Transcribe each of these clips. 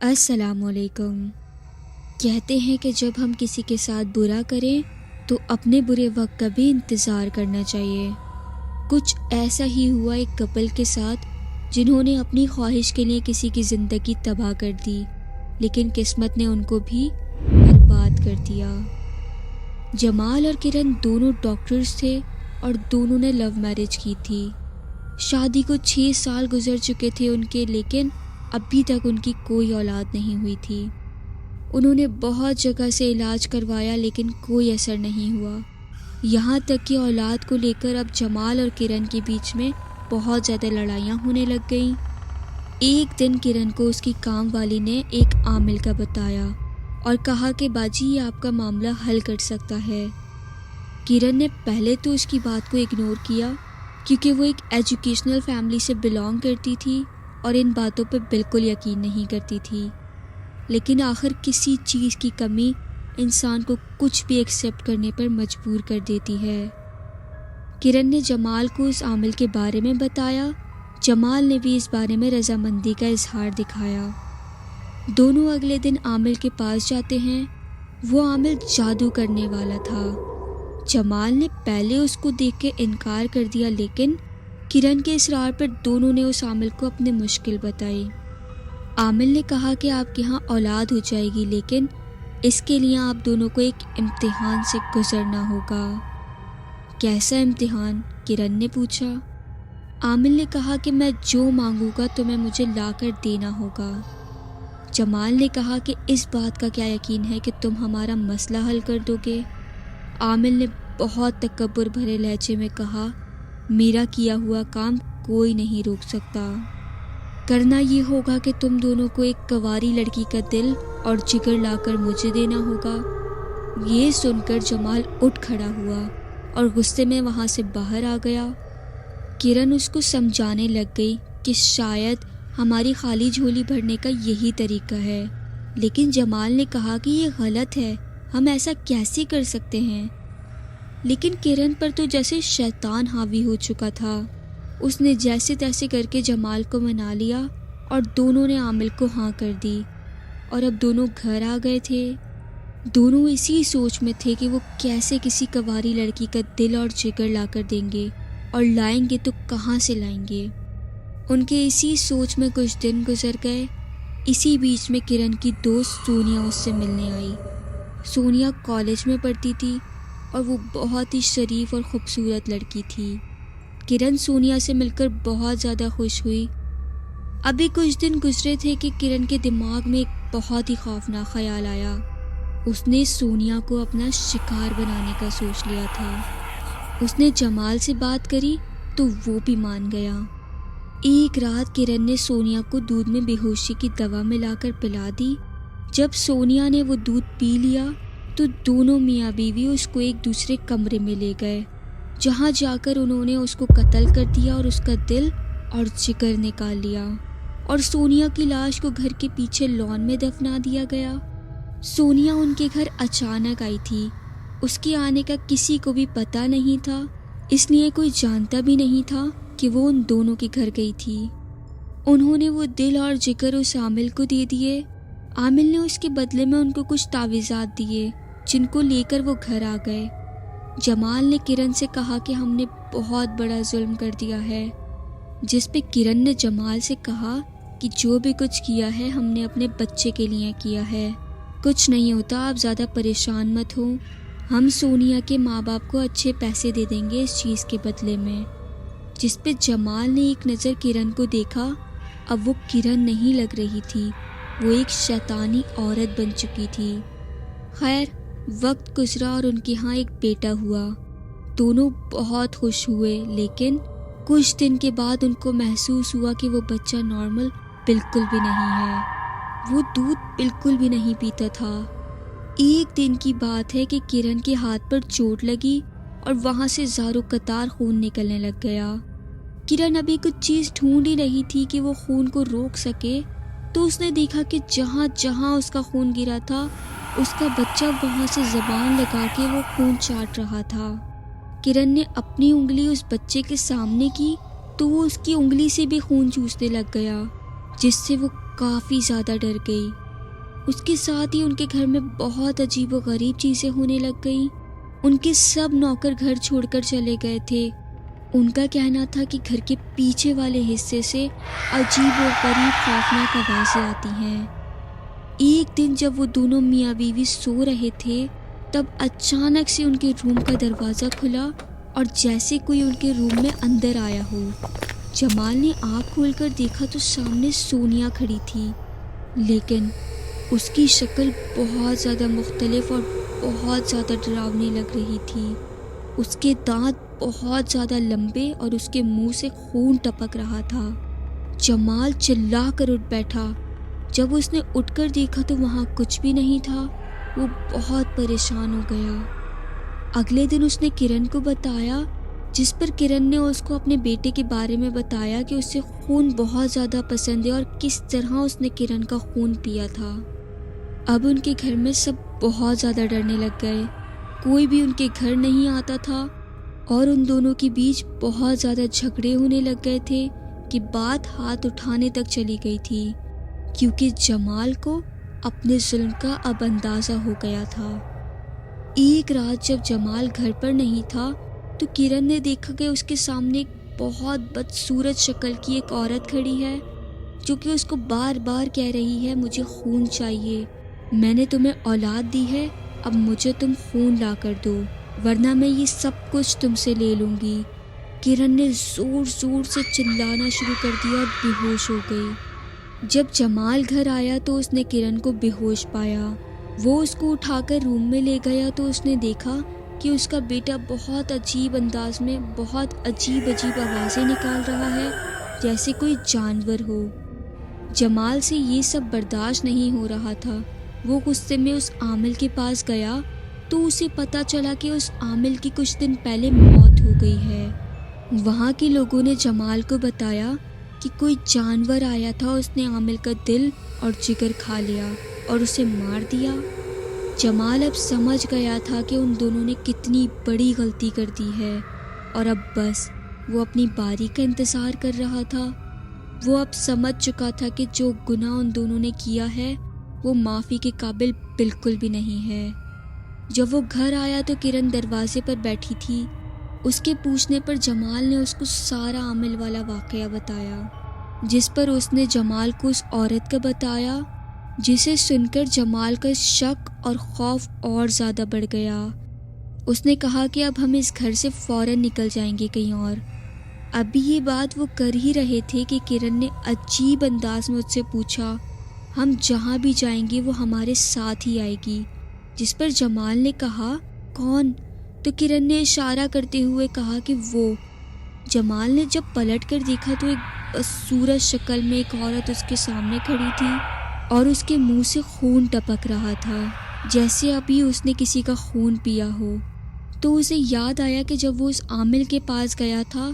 السلام علیکم۔ کہتے ہیں کہ جب ہم کسی کے ساتھ برا کریں تو اپنے برے وقت کا بھی انتظار کرنا چاہیے۔ کچھ ایسا ہی ہوا ایک کپل کے ساتھ جنہوں نے اپنی خواہش کے لیے کسی کی زندگی تباہ کر دی، لیکن قسمت نے ان کو بھی برباد کر دیا۔ جمال اور کرن دونوں ڈاکٹرز تھے اور دونوں نے لو میرج کی تھی۔ شادی کو 6 سال گزر چکے تھے ان کے، لیکن ابھی تک ان کی کوئی اولاد نہیں ہوئی تھی۔ انہوں نے بہت جگہ سے علاج کروایا لیکن کوئی اثر نہیں ہوا، یہاں تک کہ اولاد کو لے کر اب جمال اور کرن کے بیچ میں بہت زیادہ لڑائیاں ہونے لگ گئیں۔ ایک دن کرن کو اس کی کام والی نے ایک عامل کا بتایا اور کہا کہ باجی یہ آپ کا معاملہ حل کر سکتا ہے۔ کرن نے پہلے تو اس کی بات کو اگنور کیا کیونکہ وہ ایک ایجوکیشنل فیملی سے بلانگ کرتی تھی اور ان باتوں پہ بالکل یقین نہیں کرتی تھی، لیکن آخر کسی چیز کی کمی انسان کو کچھ بھی ایکسیپٹ کرنے پر مجبور کر دیتی ہے۔ کرن نے جمال کو اس عامل کے بارے میں بتایا، جمال نے بھی اس بارے میں رضامندی کا اظہار دکھایا۔ دونوں اگلے دن عامل کے پاس جاتے ہیں۔ وہ عامل جادو کرنے والا تھا۔ جمال نے پہلے اس کو دیکھ کے انکار کر دیا، لیکن کرن کے اصرار پر دونوں نے اس عامل کو اپنی مشکل بتائی۔ عامل نے کہا کہ آپ کے ہاں اولاد ہو جائے گی، لیکن اس کے لیے آپ دونوں کو ایک امتحان سے گزرنا ہوگا۔ کیسا امتحان؟ کرن نے پوچھا۔ عامل نے کہا کہ میں جو مانگوں گا تمہیں مجھے لا کر دینا ہوگا۔ جمال نے کہا کہ اس بات کا کیا یقین ہے کہ تم ہمارا مسئلہ حل کر دو گے؟ عامل نے بہت تکبر بھرے لہجے میں کہا، میرا کیا ہوا کام کوئی نہیں روک سکتا۔ کرنا یہ ہوگا کہ تم دونوں کو ایک کنواری لڑکی کا دل اور جگر لا کر مجھے دینا ہوگا۔ یہ سن کر جمال اٹھ کھڑا ہوا اور غصے میں وہاں سے باہر آ گیا۔ کرن اس کو سمجھانے لگ گئی کہ شاید ہماری خالی جھولی بھرنے کا یہی طریقہ ہے، لیکن جمال نے کہا کہ یہ غلط ہے، ہم ایسا کیسے کر سکتے ہیں؟ لیکن کرن پر تو جیسے شیطان حاوی ہو چکا تھا۔ اس نے جیسے تیسے کر کے جمال کو منا لیا اور دونوں نے عامل کو ہاں کر دی، اور اب دونوں گھر آ گئے تھے۔ دونوں اسی سوچ میں تھے کہ وہ کیسے کسی کنواری لڑکی کا دل اور جگر لا کر دیں گے، اور لائیں گے تو کہاں سے لائیں گے؟ ان کے اسی سوچ میں کچھ دن گزر گئے۔ اسی بیچ میں کرن کی دوست سونیا اس سے ملنے آئی۔ سونیا کالج میں پڑھتی تھی اور وہ بہت ہی شریف اور خوبصورت لڑکی تھی۔ کرن سونیا سے مل کر بہت زیادہ خوش ہوئی۔ ابھی کچھ دن گزرے تھے کہ کرن کے دماغ میں ایک بہت ہی خوفناک خیال آیا۔ اس نے سونیا کو اپنا شکار بنانے کا سوچ لیا تھا۔ اس نے جمال سے بات کری تو وہ بھی مان گیا۔ ایک رات کرن نے سونیا کو دودھ میں بے ہوشی کی دوا ملا کر پلا دی۔ جب سونیا نے وہ دودھ پی لیا تو دونوں میاں بیوی اس کو ایک دوسرے کمرے میں لے گئے، جہاں جا کر انہوں نے اس کو قتل کر دیا اور اس کا دل اور جگر نکال لیا، اور سونیا کی لاش کو گھر کے پیچھے لان میں دفنا دیا گیا۔ سونیا ان کے گھر اچانک آئی تھی۔ اس کے آنے کا کسی کو بھی پتہ نہیں تھا، اس لیے کوئی جانتا بھی نہیں تھا کہ وہ ان دونوں کے گھر گئی تھی۔ انہوں نے وہ دل اور جگر اس عامل کو دے دیے۔ عامل نے اس کے بدلے میں ان کو کچھ تعویذات دیے، جن کو لے کر وہ گھر آ گئے۔ جمال نے کرن سے کہا کہ ہم نے بہت بڑا ظلم کر دیا ہے، جس پہ کرن نے جمال سے کہا کہ جو بھی کچھ کیا ہے ہم نے اپنے بچے کے لیے کیا ہے، کچھ نہیں ہوتا، آپ زیادہ پریشان مت ہوں، ہم سونیا کے ماں باپ کو اچھے پیسے دے دیں گے اس چیز کے بدلے میں۔ جس پہ جمال نے ایک نظر کرن کو دیکھا۔ اب وہ کرن نہیں لگ رہی تھی، وہ ایک شیطانی عورت بن چکی تھی۔ خیر، وقت گزرا اور ان کے ہاں ایک بیٹا ہوا۔ دونوں بہت خوش ہوئے، لیکن کچھ دن کے بعد ان کو محسوس ہوا کہ وہ بچہ نارمل بالکل بھی نہیں ہے۔ وہ دودھ بالکل بھی نہیں پیتا تھا۔ ایک دن کی بات ہے کہ کرن کے ہاتھ پر چوٹ لگی اور وہاں سے زاروں قطار خون نکلنے لگ گیا۔ کرن ابھی کچھ چیز ڈھونڈ ہی رہی تھی کہ وہ خون کو روک سکے، تو اس نے دیکھا کہ جہاں جہاں اس کا خون گرا تھا اس کا بچہ وہاں سے زبان لگا کے وہ خون چاٹ رہا تھا۔ کرن نے اپنی انگلی اس بچے کے سامنے کی تو وہ اس کی انگلی سے بھی خون چوسنے لگ گیا، جس سے وہ کافی زیادہ ڈر گئی۔ اس کے ساتھ ہی ان کے گھر میں بہت عجیب و غریب چیزیں ہونے لگ گئیں۔ ان کے سب نوکر گھر چھوڑ کر چلے گئے تھے۔ ان کا کہنا تھا کہ گھر کے پیچھے والے حصے سے عجیب و غریب خوفناک آوازیں آتی ہیں۔ ایک دن جب وہ دونوں میاں بیوی سو رہے تھے، تب اچانک سے ان کے روم کا دروازہ کھلا اور جیسے کوئی ان کے روم میں اندر آیا ہو۔ جمال نے آنکھ کھول کر دیکھا تو سامنے سونیا کھڑی تھی، لیکن اس کی شکل بہت زیادہ مختلف اور بہت زیادہ ڈراؤنی لگ رہی تھی۔ اس کے دانت بہت زیادہ لمبے اور اس کے منہ سے خون ٹپک رہا تھا۔ جمال چلا کر اٹھ بیٹھا۔ جب اس نے اٹھ کر دیکھا تو وہاں کچھ بھی نہیں تھا۔ وہ بہت پریشان ہو گیا۔ اگلے دن اس نے کرن کو بتایا، جس پر کرن نے اس کو اپنے بیٹے کے بارے میں بتایا کہ اسے خون بہت زیادہ پسند ہے اور کس طرح اس نے کرن کا خون پیا تھا۔ اب ان کے گھر میں سب بہت زیادہ ڈرنے لگ گئے۔ کوئی بھی ان کے گھر نہیں آتا تھا اور ان دونوں کے بیچ بہت زیادہ جھگڑے ہونے لگ گئے تھے کہ بات ہاتھ اٹھانے تک چلی گئی تھی، کیونکہ جمال کو اپنے ظلم کا اب اندازہ ہو گیا تھا۔ ایک رات جب جمال گھر پر نہیں تھا تو کرن نے دیکھا کہ اس کے سامنے ایک بہت بدصورت شکل کی ایک عورت کھڑی ہے، جو کہ اس کو بار بار کہہ رہی ہے مجھے خون چاہیے، میں نے تمہیں اولاد دی ہے، اب مجھے تم خون لا کر دو ورنہ میں یہ سب کچھ تم سے لے لوں گی۔ کرن نے زور زور سے چلانا شروع کر دیا اور بے ہوش ہو گئی۔ جب جمال گھر آیا تو اس نے کرن کو بے ہوش پایا۔ وہ اس کو اٹھا کر روم میں لے گیا تو اس نے دیکھا کہ اس کا بیٹا بہت عجیب انداز میں بہت عجیب آوازیں نکال رہا ہے، جیسے کوئی جانور ہو۔ جمال سے یہ سب برداشت نہیں ہو رہا تھا۔ وہ غصے میں اس عامل کے پاس گیا تو اسے پتا چلا کہ اس عامل کی کچھ دن پہلے موت ہو گئی ہے۔ وہاں کے لوگوں نے جمال کو بتایا کہ کوئی جانور آیا تھا، اس نے عامل کا دل اور جگر کھا لیا اور اسے مار دیا۔ جمال اب سمجھ گیا تھا کہ ان دونوں نے کتنی بڑی غلطی کر دی ہے اور اب بس وہ اپنی باری کا انتظار کر رہا تھا۔ وہ اب سمجھ چکا تھا کہ جو گناہ ان دونوں نے کیا ہے وہ معافی کے قابل بالکل بھی نہیں ہے۔ جب وہ گھر آیا تو کرن دروازے پر بیٹھی تھی۔ اس کے پوچھنے پر جمال نے اس کو سارا عامل والا واقعہ بتایا، جس پر اس نے جمال کو اس عورت کا بتایا، جسے سن کر جمال کا شک اور خوف اور زیادہ بڑھ گیا۔ اس نے کہا کہ اب ہم اس گھر سے فوراً نکل جائیں گے کہیں اور۔ ابھی یہ بات وہ کر ہی رہے تھے کہ کرن نے عجیب انداز میں اس سے پوچھا، ہم جہاں بھی جائیں گے وہ ہمارے ساتھ ہی آئے گی؟ جس پر جمال نے کہا کون؟ تو کرن نے اشارہ کرتے ہوئے کہا کہ وہ۔ جمال نے جب پلٹ کر دیکھا تو ایک بدصورت شکل میں ایک عورت اس کے سامنے کھڑی تھی اور اس کے منہ سے خون ٹپک رہا تھا، جیسے ابھی اس نے کسی کا خون پیا ہو۔ تو اسے یاد آیا کہ جب وہ اس عامل کے پاس گیا تھا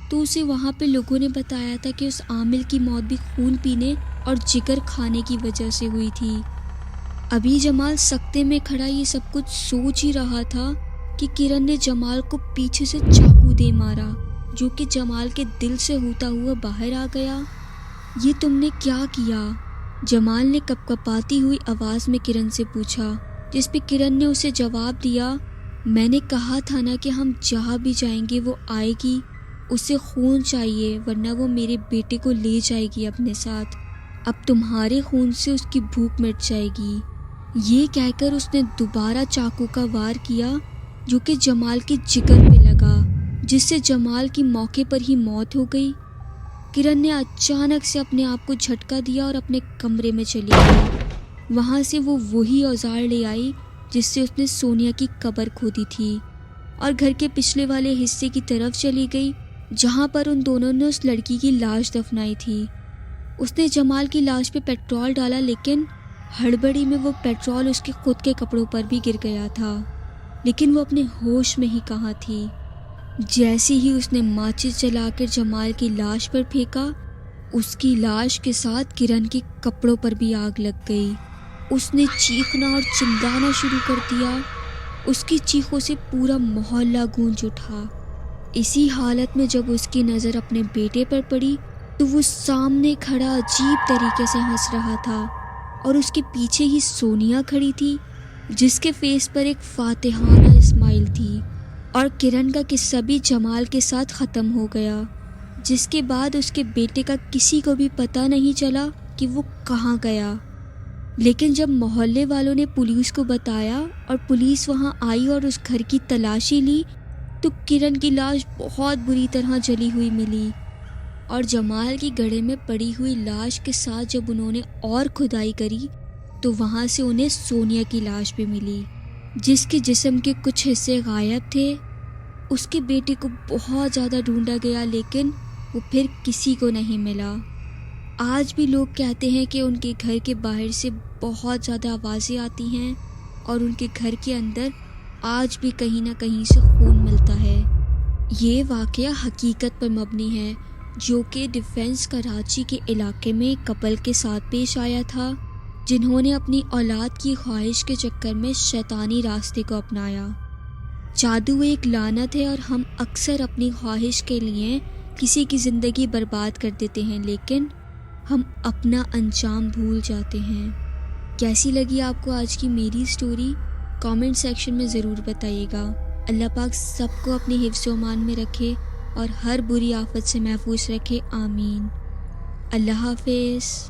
تو اسے وہاں پہ لوگوں نے بتایا تھا کہ اس عامل کی موت بھی خون پینے اور جگر کھانے کی وجہ سے ہوئی تھی۔ ابھی جمال سکتے میں کھڑا یہ سب کچھ سوچ ہی رہا تھا کہ کرن نے جمال کو پیچھے سے چاقو دے مارا، جو کہ جمال کے دل سے ہوتا ہوا باہر آ گیا۔ یہ تم نے کیا کیا؟ جمال نے کپکپاتی ہوئی آواز میں کرن سے پوچھا، جس پہ کرن نے اسے جواب دیا، میں نے کہا تھا نا کہ ہم جہاں بھی جائیں گے وہ آئے گی، اسے خون چاہیے ورنہ وہ میرے بیٹے کو لے جائے گی اپنے ساتھ، اب تمہارے خون سے اس کی بھوک مٹ جائے گی۔ یہ کہہ کر اس نے دوبارہ چاقو کا وار کیا، جو کہ جمال کے جگر پہ لگا، جس سے جمال کی موقع پر ہی موت ہو گئی۔ کرن نے اچانک سے اپنے آپ کو جھٹکا دیا اور اپنے کمرے میں چلی گئی۔ وہاں سے وہ وہی اوزار لے آئی جس سے اس نے سونیا کی قبر کھودی تھی، اور گھر کے پچھلے والے حصے کی طرف چلی گئی جہاں پر ان دونوں نے اس لڑکی کی لاش دفنائی تھی۔ اس نے جمال کی لاش پہ پیٹرول ڈالا، لیکن ہڑبڑی میں وہ پیٹرول اس کے خود کے کپڑوں پر بھی گر گیا تھا، لیکن وہ اپنے ہوش میں ہی کہاں تھی۔ جیسے ہی اس نے ماچس جلا کر جمال کی لاش پر پھینکا، اس کی لاش کے ساتھ کرن کے کپڑوں پر بھی آگ لگ گئی۔ اس نے چیخنا اور چلانا شروع کر دیا۔ اس کی چیخوں سے پورا محلہ گونج اٹھا۔ اسی حالت میں جب اس کی نظر اپنے بیٹے پر پڑی تو وہ سامنے کھڑا عجیب طریقے سے ہنس رہا تھا اور اس کے پیچھے ہی سونیا کھڑی تھی جس کے فیس پر ایک فاتحانہ اسمائل تھی۔ اور کرن کا قصہ بھی جمال کے ساتھ ختم ہو گیا، جس کے بعد اس کے بیٹے کا کسی کو بھی پتہ نہیں چلا کہ وہ کہاں گیا۔ لیکن جب محلے والوں نے پولیس کو بتایا اور پولیس وہاں آئی اور اس گھر کی تلاشی لی تو کرن کی لاش بہت بری طرح جلی ہوئی ملی، اور جمال کی گڑھے میں پڑی ہوئی لاش کے ساتھ جب انہوں نے اور کھدائی کری تو وہاں سے انہیں سونیا کی لاش بھی ملی جس کے جسم کے کچھ حصے غائب تھے۔ اس کے بیٹے کو بہت زیادہ ڈھونڈا گیا لیکن وہ پھر کسی کو نہیں ملا۔ آج بھی لوگ کہتے ہیں کہ ان کے گھر کے باہر سے بہت زیادہ آوازیں آتی ہیں اور ان کے گھر کے اندر آج بھی کہیں نہ کہیں سے خون ملتا ہے۔ یہ واقعہ حقیقت پر مبنی ہے جو کہ ڈیفنس کراچی کے علاقے میں ایک کپل کے ساتھ پیش آیا تھا جنہوں نے اپنی اولاد کی خواہش کے چکر میں شیطانی راستے کو اپنایا۔ جادو ایک لعنت ہے اور ہم اکثر اپنی خواہش کے لیے کسی کی زندگی برباد کر دیتے ہیں لیکن ہم اپنا انجام بھول جاتے ہیں۔ کیسی لگی آپ کو آج کی میری سٹوری؟ کامنٹ سیکشن میں ضرور بتائیے گا۔ اللہ پاک سب کو اپنے حفظ و امان میں رکھے اور ہر بری آفت سے محفوظ رکھے، آمین۔ اللہ حافظ۔